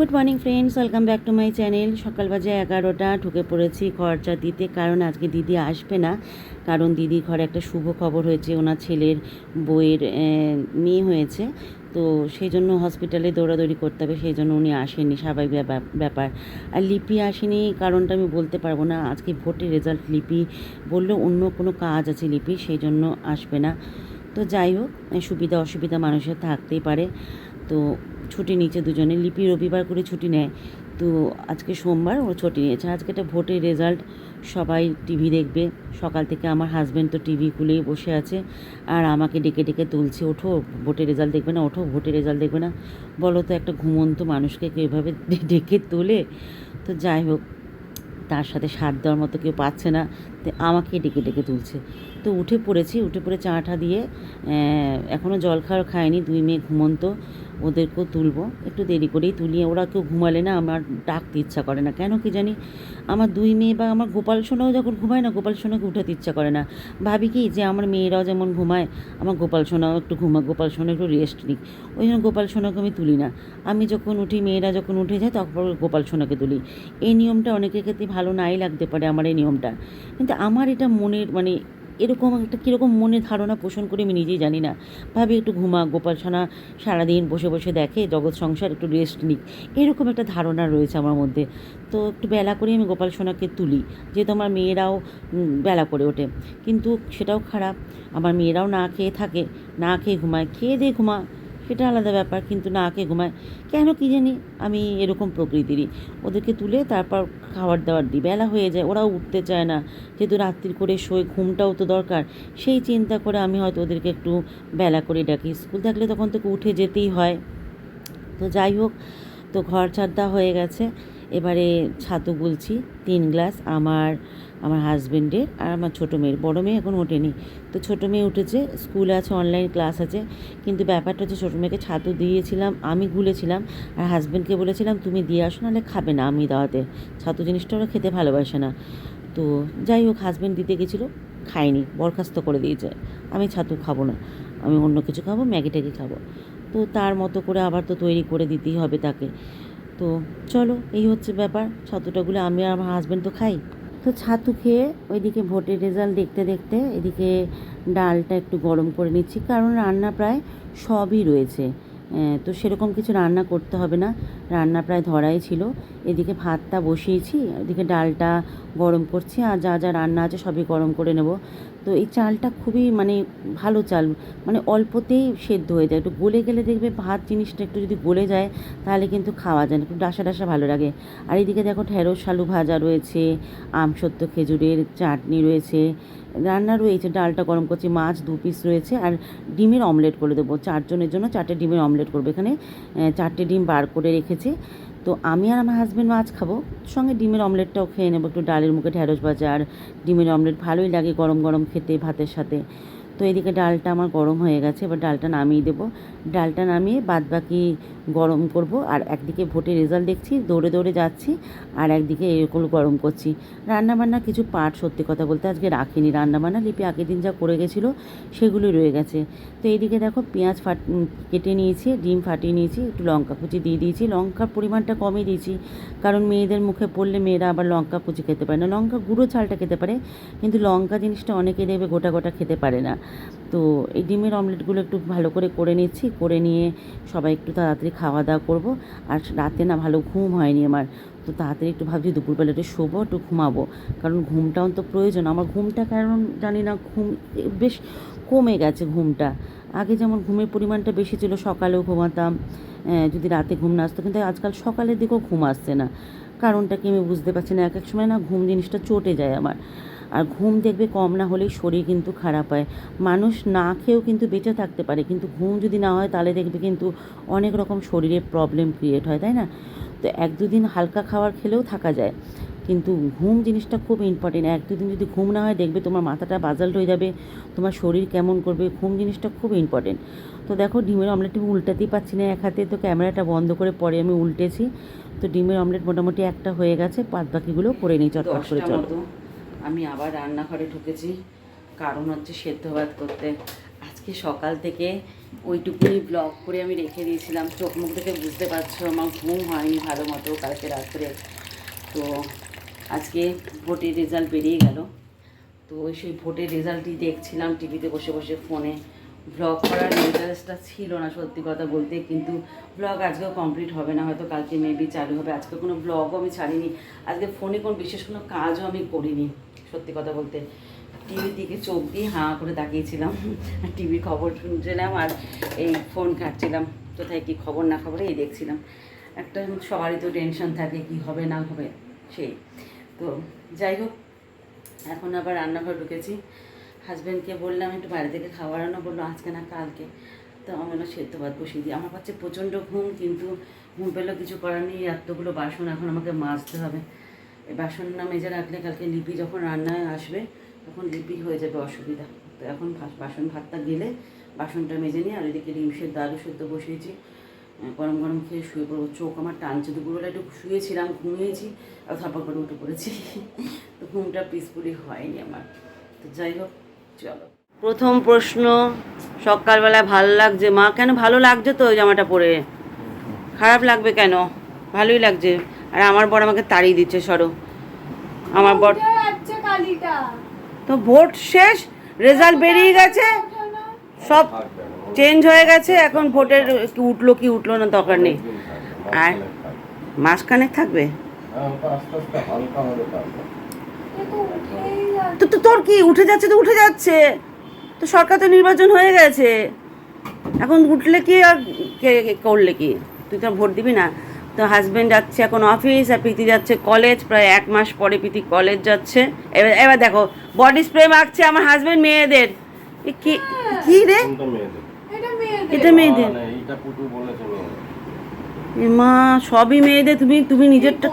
Good morning friends, welcome back to my channel. সকাল বাজে 11টা, ঢুকে পড়েছি খরচা দিতে, কারণ আজকে দিদি আসবে না। কারণ দিদির ঘরে একটা শুভ খবর হয়েছে, ওনার ছেলের বউয়ের মেয়ে হয়েছে। তো সেই জন্য হসপিটালে দৌড়াদৌড়ি করতে হবে, সেই জন্য উনি আসেননি, স্বাভাবিক ব্যাপার। আর লিপি আসেনি, কারণটা আমি বলতে পারবো না। আজকে ভোটের রেজাল্ট লিপি বললো অন্য কোনো কাজ আছে লিপি, সেই জন্য আসবে না। তো যাই হোক, সুবিধা অসুবিধা মানুষের থাকতেই পারে। তো ছুটি নিয়েছে দুজনে, লিপি রবিবার করে ছুটি নেয়, তো আজকে সোমবার ও ছুটি নিয়েছে। আজকে একটা ভোটের রেজাল্ট, সবাই টিভি দেখবে। সকাল থেকে আমার হাজব্যান্ড তো টিভি খুলেই বসে আছে, আর আমাকে ডেকে ডেকে তুলছে, ওঠো ভোটের রেজাল্ট দেখবে না, ওঠো ভোটের রেজাল্ট দেখবে না। বলো তো, একটা ঘুমন্ত মানুষকে কেউ এভাবে ডেকে তোলে? তো যাই হোক, তার সাথে সাথ দেওয়ার মতো কেউ পাচ্ছে না, তো আমাকে ডেকে ডেকে তুলছে। তো উঠে পড়েছি, উঠে পড়ে চা টা দিয়ে, এখনও জল খাওয়ার খায়নি, দুই মেয়ে ঘুমন্ত, ওদেরকেও তুলবো, একটু দেরি করেই তুলিয়ে। ওরা কেউ ঘুমালে না আমার ডাকতে ইচ্ছা করে না, কেন কি জানি। আমার দুই মেয়ে বা আমার গোপাল সোনাও যখন ঘুমায় না, গোপাল সোনাকে উঠাতে ইচ্ছা করে না। ভাবি কি যে আমার মেয়েরাও যেমন ঘুমায়, আমার গোপাল সোনাও একটু গোপাল সোনা একটু রেস্ট নিক। ওই জন্য গোপাল সোনাকে আমি তুলি না। আমি যখন উঠি, মেয়েরা যখন উঠে যায়, তখন গোপাল সোনাকে তুলি। এই নিয়মটা অনেকের ক্ষেত্রে ভালো নাই লাগতে পারে, আমার এই নিয়মটা, কিন্তু আমার এটা মনের এরকম একটা কীরকম মনে ধারণা পোষণ করে আমি নিজেই জানি না। ভাবি একটু গোপাল সোনা সারাদিন বসে বসে দেখে জগৎ সংসার, একটু রেস্ট নিক, এরকম একটা ধারণা রয়েছে আমার মধ্যে। তো একটু বেলা করে আমি গোপাল সোনাকে তুলি, যেহেতু আমার মেয়েরাও বেলা করে ওঠে। কিন্তু সেটাও খারাপ, আমার মেয়েরাও না খেয়ে থাকে, না খেয়ে ঘুমায়, খেয়ে দিয়ে সেটা আলাদা ব্যাপার, কিন্তু না খেয়ে ঘুমায় কেন কি জানি। আমি এরকম প্রকৃতিরই, ওদেরকে তুলে তারপর খাবার দাবার দিই। বেলা হয়ে যায়, ওরাও উঠতে চায় না, যেহেতু রাত্রি করে শোয়, ঘুমটাও তো দরকার। সেই চিন্তা করে আমি হয়তো ওদেরকে একটু বেলা করে ডাকি। স্কুল থাকলে তখন থেকে উঠে যেতেই হয়। তো যাই হোক, তো ঘর ছাড়া হয়ে গেছে, এবারে ছাতু গুলছি 3 গ্লাস, আমার হাজব্যান্ডের আর আমার ছোটো মেয়ের। বড় মেয়ে এখন ওঠেনি, তো ছোটো মেয়ে উঠেছে, স্কুল আছে, অনলাইন ক্লাস আছে। কিন্তু ব্যাপারটা হচ্ছে, ছোটো মেয়েকে ছাতু দিয়েছিলাম, আমি গুলেছিলাম, আর হাজব্যান্ডকে বলেছিলাম তুমি দিয়ে আসো, নাহলে খাবে না আমি দাওয়াতে। ছাতু জিনিসটা ওরা খেতে ভালোবাসে না। তো যাই হোক, হাজব্যান্ড দিতে গেছিলো, খাইনি, বরখাস্ত করে দিয়েছে, আমি ছাতু খাবো না, আমি অন্য কিছু খাবো, ম্যাগি ট্যাগি খাবো। তো তার মতো করে আবার তো তৈরি করে দিতেই হবে তাকে। তো চলো, এই হচ্ছে ব্যাপার। ছাতুটাগুলো আমি আর আমার হাজব্যান্ড তো খাই। তো ছাতু খেয়ে ওইদিকে ভোটের রেজাল্ট দেখতে দেখতে এদিকে ডালটা একটু গরম করে নিচ্ছি, কারণ রান্না প্রায় সবই রয়েছে। তো সেরকম কিছু রান্না করতে হবে না, রান্না প্রায় ধরাই ছিল। এদিকে ভাতটা বসিয়েছি, এদিকে ডালটা গরম করছি, আর যা যা রান্না আছে সবই গরম করে নেব। তো এই চালটা খুবই ভালো চাল, অল্পতেই সেদ্ধ হয়ে যায়। একটু গলে গেলে দেখবে ভাত জিনিসটা একটু যদি গলে যায়, তাহলে কিন্তু খাওয়া যায় না, একটু ডাসা ডাসা ভালো লাগে। আর এদিকে দেখো, ঢেঁড়স আলু ভাজা রয়েছে, আমসত্ত্ব খেজুরের চাটনি রয়েছে, রান্না রয়েছে, ডালটা গরম করছি, মাছ 2 পিস রয়েছে, আর ডিমের অমলেট করে দেবো। 4 জনের জন্য 4টে ডিমের অমলেট করবো। এখানে 4টে ডিম বার করে রেখেছি। তো আমি আর আমার হাজব্যান্ড মাছ খাবো, সঙ্গে ডিমের অমলেটটাও খেয়ে নেবো। একটু ডালের মুখে ঢেঁড়স ভাজা আর ডিমের অমলেট ভালোই লাগে গরম গরম খেতে ভাতের সাথে। তো এদিকে ডালটা আমার গরম হয়ে গেছে, এবার ডালটা নামিয়ে দেবো। ডালটা নামিয়ে বাদবাকি গরম করব। আর একদিকে ভোটের রেজাল্ট দেখছি, দৌড়ে দৌড়ে যাচ্ছি, আর একদিকে এরকম গরম করছি। রান্নাবান্না কিছু পার্ট সত্যি কথা বলতে আজকে রাখিনি, রান্নাবান্না লিপি আগের দিন যা করে গেছিলো সেগুলোই রয়ে গেছে। তো এইদিকে দেখো, পেঁয়াজ কেটে নিয়েছি, ডিম ফাটিয়ে নিয়েছি, একটু লঙ্কা কুচি দিয়ে দিয়েছি। লঙ্কার পরিমাণটা কমই দিয়েছি, কারণ মেয়েদের মুখে পড়লে মেয়েরা আবার লঙ্কা কুচি খেতে পারে না, লঙ্কা গুঁড়ো ঝালটা খেতে পারে, কিন্তু লঙ্কা জিনিসটা অনেকে দেখবে গোটা গোটা খেতে পারে না। তো এই ডিমের অমলেটগুলো একটু ভালো করে নিচ্ছি, করে নিয়ে সবাই একটু তাড়াতাড়ি খাওয়া দাওয়া করবো। আর রাতে না ভালো ঘুম হয়নি আমার, তো তাড়াতাড়ি একটু ভাবছি দুপুরবেলা একটু শোবো, একটু ঘুমাবো, কারণ ঘুমটাও তো প্রয়োজন। আমার ঘুমটা কারণ জানি না, ঘুম বেশ কমে গেছে ঘুমটা। আগে যেমন ঘুমের পরিমাণটা বেশি ছিল, সকালেও ঘুমাতাম, যদি রাতে ঘুম না আসতো, কিন্তু আজকাল সকালের দিকেও ঘুম আসছে না। কারণটা কি আমি বুঝতে পারছি না। এক এক সময় না ঘুম জিনিসটা চটে যায় আমার। আর ঘুম দেখবে কম না হলেই শরীর কিন্তু খারাপ হয়। মানুষ না খেয়েও কিন্তু বেঁচে থাকতে পারে, কিন্তু ঘুম যদি না হয় তাহলে দেখবে কিন্তু অনেক রকম শরীরে প্রবলেম ক্রিয়েট হয়, তাই না? তো 1-2 দিন হালকা খাবার খেলেও থাকা যায়, কিন্তু ঘুম জিনিসটা খুব ইম্পর্টেন্ট। 1-2 দিন যদি ঘুম না হয়, দেখবে তোমার মাথাটা বাজাল্ট হয়ে যাবে, তোমার শরীর কেমন করবে। ঘুম জিনিসটা খুব ইম্পর্টেন্ট। তো দেখো, ডিমের অমলেট আমি উল্টাতেই পারছি না এক হাতে, তো ক্যামেরাটা বন্ধ করে পরে আমি উল্টেছি। তো ডিমের অমলেট মোটামুটি একটা হয়ে গেছে, বাকিগুলো করে নিই চটপট করে। চলো, আমি আবার রান্নাঘরে ঢুকেছি, কারণ হচ্ছে সেদ্ধ ভাত করতে। আজকে আজকে সকাল থেকে ওইটুকুনি ব্লগ করে আমি রেখে দিয়েছিলাম। চোখ মুখ দেখে বুঝতে পারছো আমার ঘুম হয়নি ভালো মতো কালকে রাত্রে। তো আজকে ভোটের রেজাল্ট বেরিয়ে গেল, তো ওই সেই ভোটের রেজাল্টই দেখছিলাম টিভিতে বসে বসে ফোনে। ব্লগ করার ইন্টারেস্টটা ছিল না সত্যি কথা বলতে, কিন্তু ব্লগ আজকেও কমপ্লিট হবে না, হয়তো কালকে মেবি চালু হবে। আজকে কোনো ব্লগও আমি ছাড়িনি, আজকে ফোনে কোনো বিশেষ কোনো কাজও আমি করিনি সত্যি কথা বলতে। টিভির দিকে চোখ দিয়ে হাঁ করে তাকিয়েছিলাম, টিভির খবর শুনছিলাম আর এই ফোন ঘাঁটছিলাম, কোথায় কী খবর না খবরে এই দেখছিলাম। একটা সবারই তো টেনশন থাকে কী হবে না হবে সেই। তো যাই হোক, এখন আবার রান্নাঘর ঢুকেছি। হাজব্যান্ডকে বললাম একটু বাইরে থেকে খাবার আনো, বললো আজকে না কালকে। তো আমি বললাম সেদ্ধ ভাত বসিয়ে দিই। আমার কাছে প্রচণ্ড ঘুম, কিন্তু ঘুম পেলেও কিছু করার নেই। এতগুলো বাসন এখন আমাকে মাজতে হবে। এই বাসন না মেজে রাখলে কালকে লিপি যখন রান্নায় আসবে তখন লিপি হয়ে যাবে অসুবিধা। তো এখন বাসন ভাতটা গেলে বাসনটা মেজে নিয়ে আর এদিকে ডিম সেদ্ধ আলু সেদ্ধ বসিয়েছি। গরম গরম খেয়ে শুয়ে পড়বো। চোখ আমার টানছে, দুপুরবেলা একটু শুয়েছিলাম, ঘুমিয়েছি আর থাপা করে উঠে পড়েছি। তো ঘুমটা পিসফুলি হয়নি আমার। তো যাই হোক, চলো। প্রথম প্রশ্ন, সকালবেলা ভালো লাগছে? মা কেন ভালো লাগছে তো ওই জামাটা পরে? খারাপ লাগবে কেন? ভালোই লাগছে। আর আমার বর আমাকে তাড়িয়ে দিচ্ছে, সরো। আমার বর তো ভোট শেষ, রেজাল্ট বেরিয়ে গেছে, সব চেঞ্জ হয়ে গেছে। এখন ভোটের উঠলো কি উঠলো না দরকার নেই। আর মাসখানেক থাকবে তো। তো তোর কি উঠে যাচ্ছে? তো উঠে যাচ্ছে তো, সরকার তো নির্বাচন হয়ে গেছে, এখন উঠলে কি আর করলে কি? তুই তো ভোট দিবি না। তো হাজব্যান্ড যাচ্ছে এখন অফিস আর প্রীতি যাচ্ছে কলেজ। প্রায় 1 মাস পরে প্রীতি কলেজ যাচ্ছে। এবার দেখো বডি স্প্রে মাখছে আমার হাজব্যান্ড মেয়েদের। কি কি রে? এটা মেয়েদের? মা সবই মেয়েদের। তুমি তুমি নিজেরটা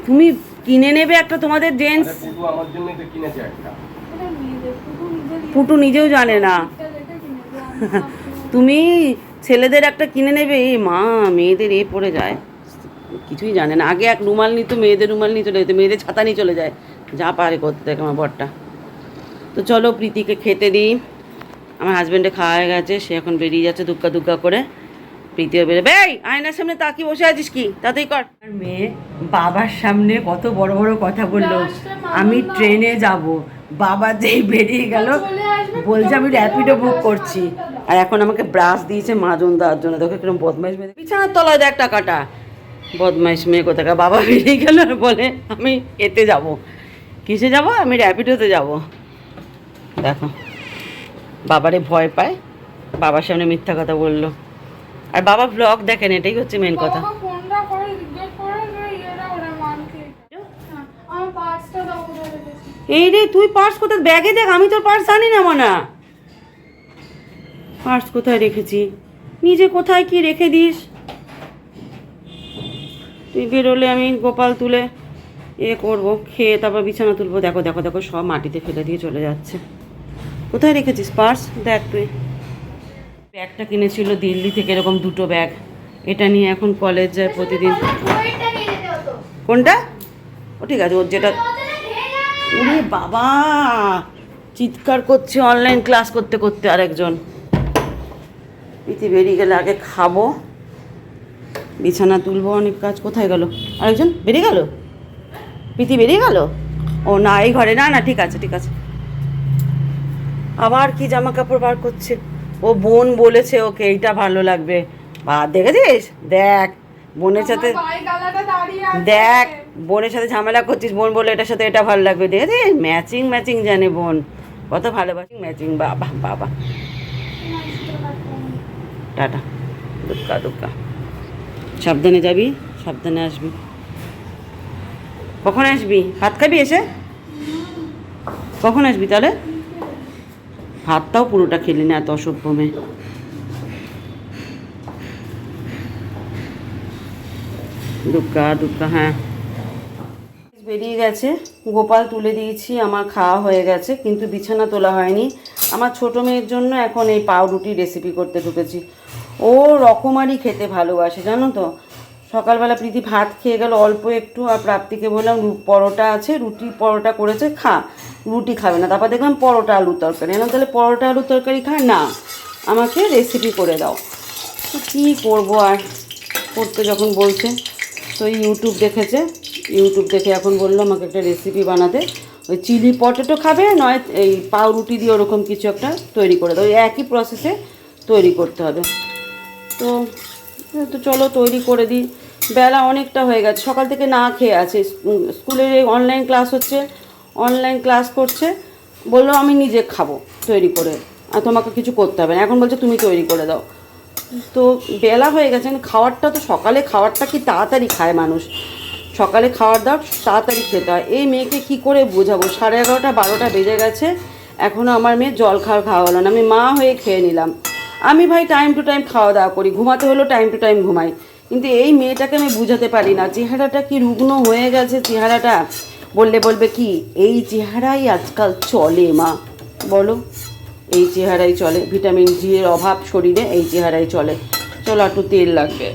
তুমি কিনে নেবে একটা তোমাদের জেন্টস। পুটু নিজেও জানে না। তুমি ছেলেদের একটা কিনে নেবে। এ মা, মেয়েদের এ পড়ে যায়, কিছুই জানে না। আগে এক রুমাল নিত, মেয়েদের রুমাল নিয়ে চলে যেত, মেয়েদের ছাতা নিয়ে চলে যায়, যা পারে করতে থাকে আমার বরটা। তো চলো প্রীতিকে খেতে দিই। আমার হাজব্যান্ডে খাওয়া হয়ে গেছে, সে এখন বেরিয়ে যাচ্ছে দুগ্গা দুগ্গা করে। প্রীতিও বেরোবে। এই আয়নার সামনে তাকিয়ে বসে আছিস কি? তাতেই কর। আর মেয়ে বাবার সামনে কত বড় বড় কথা বললো, আমি ট্রেনে যাব। বাবা যেই বেরিয়ে গেল বলছে আমি র্যাপিডো বুক করছি। আর এখন আমাকে ব্রাশ দিয়েছে মাজন দেওয়ার জন্য। দেখো কিরকম বদমাইশ মেয়ে, বিছানার তলায় দেখ টাকাটা। বদমাইশ মেয়ে কোথাকার। বাবা বেরিয়ে গেল আর বলে আমি এতে যাব। কিসে যাব? আমি র্যাপিডোতে যাব। দেখো বাবারে ভয় পায়, বাবার সামনে মিথ্যা কথা বললো। আর বাবা ব্লগ দেখেন, এটাই হচ্ছে মেন কথা। এই রে, তুই পার্স কোথায়? ব্যাগে দেখ, আমি তোর পার্স জানি না মানা। পার্স কোথায় রেখেছি? নিজে কোথায় কি রেখে দিস? তুই বেরোলে আমি গোপাল তুলে করবো, খেয়ে তারপর বিছানা তুলবো। দেখো দেখো দেখো, সব মাটিতে ফেলে দিয়ে চলে যাচ্ছে। কোথায় রেখেছিস পার্স? দেখ তুই। ব্যাগটা কিনেছিল দিল্লি থেকে, এরকম 2টো ব্যাগ। এটা নিয়ে এখন কলেজ যায় প্রতিদিন। কোনটা? ও ঠিক আছে, ওর যেটা। ওরে বাবা, চিৎকার করছে অনলাইন ক্লাস করতে করতে আরেকজন। প্রীতি বেরিয়ে গেলে আগে খাবো, বিছানা তুলবো, অনেক কাজ। কোথায় গেল আরেকজন? বেরিয়ে গেল? প্রীতি বেরিয়ে গেল? ও না, এই ঘরে। না না, ঠিক আছে ঠিক আছে। আবার কি জামা কাপড় বার করছে। ও বোন বলেছে ওকে এইটা ভালো লাগবে। বা দেখেছিস? দেখ বোনের সাথে, দেখ বোনের সাথে ঝামেলা করছিস। বোন বলে এটার সাথে এটা ভালো লাগবে। দেখেছিস? ম্যাচিং ম্যাচিং জানে বোন, কত ভালোবাসি ম্যাচিং। বাবা বাবা, টাটা, দুক্কা দুক্কা। সাবধানে যাবি, সাবধানে আসবি। কখন আসবি? ভাত খাবি এসে? কখন আসবি তাহলে? ভাতটাও পুরোটা খেলি না, এত অসভ্য মেয়ে। দুগ্গা দুগ্গা। হ্যাঁ বেরিয়ে গেছে, গোপাল তুলে দিয়েছি, আমার খাওয়া হয়ে গেছে, কিন্তু বিছানা তোলা হয়নি। আমার ছোটো মেয়ের জন্য এখন এই পাউরুটি রেসিপি করতে ঢুকেছি। ও রকমারি খেতে ভালোবাসে জানো তো। সকালবেলা প্রীতি ভাত খেয়ে গেল অল্প একটু, আর প্রাপ্তিকে বললাম পরোটা আছে, পরোটা করেছে, খা। রুটি খাবে না। তারপর দেখলাম পরোটা আলুর তরকারি, না তাহলে পরোটা আলুর তরকারি খায় না, আমাকে রেসিপি করে দাও। তো কী করবো আর, করতে যখন বলছে। তো ইউটিউব দেখেছে, ইউটিউব দেখে এখন বললো আমাকে একটা রেসিপি বানাতে। ওই চিলি পটেটো খাবে, নয় এই পাউরুটি দিয়ে ওরকম কিছু একটা তৈরি করে দাও, ওই একই প্রসেসে তৈরি করতে হবে। তো তো চলো তৈরি করে দিই। বেলা অনেকটা হয়ে গেছে, সকাল থেকে না খেয়ে আছে। স্কুলের অনলাইন ক্লাস হচ্ছে, অনলাইন ক্লাস করছে, বললো আমি নিজে খাবো তৈরি করে, আর তোমাকে কিছু করতে হবে না। এখন বলছে তুমি তৈরি করে দাও। তো বেলা হয়ে গেছে, খাওয়ারটা তো সকালে খাওয়ারটা কি তাড়াতাড়ি খায় মানুষ, সকালে খাওয়ার দাওয়ার তাড়াতাড়ি খেতে হয়। এই মেয়েকে কি করে বোঝাবো, 11:30 12টা বেজে গেছে, এখনও আমার মেয়ে জল খাওয়া হলো না। আমি মা হয়ে খেয়ে নিলাম। আমি ভাই টাইম টু টাইম খাওয়া দাওয়া করি, ঘুমাতে হলেও টাইম টু টাইম ঘুমাই, কিন্তু এই মেয়েটাকে আমি বুঝাতে পারি না। চেহারাটা কি রুগ্ন হয়ে গেছে চেহারাটা, বলবে কি এই চেহারাই আজকাল চলে মা, বলো এই চেহারাই চলে, ভিটামিন ডি এর অভাব শরীরে, এই চেহারাই চলে। চলো একটু তেল লাগবে।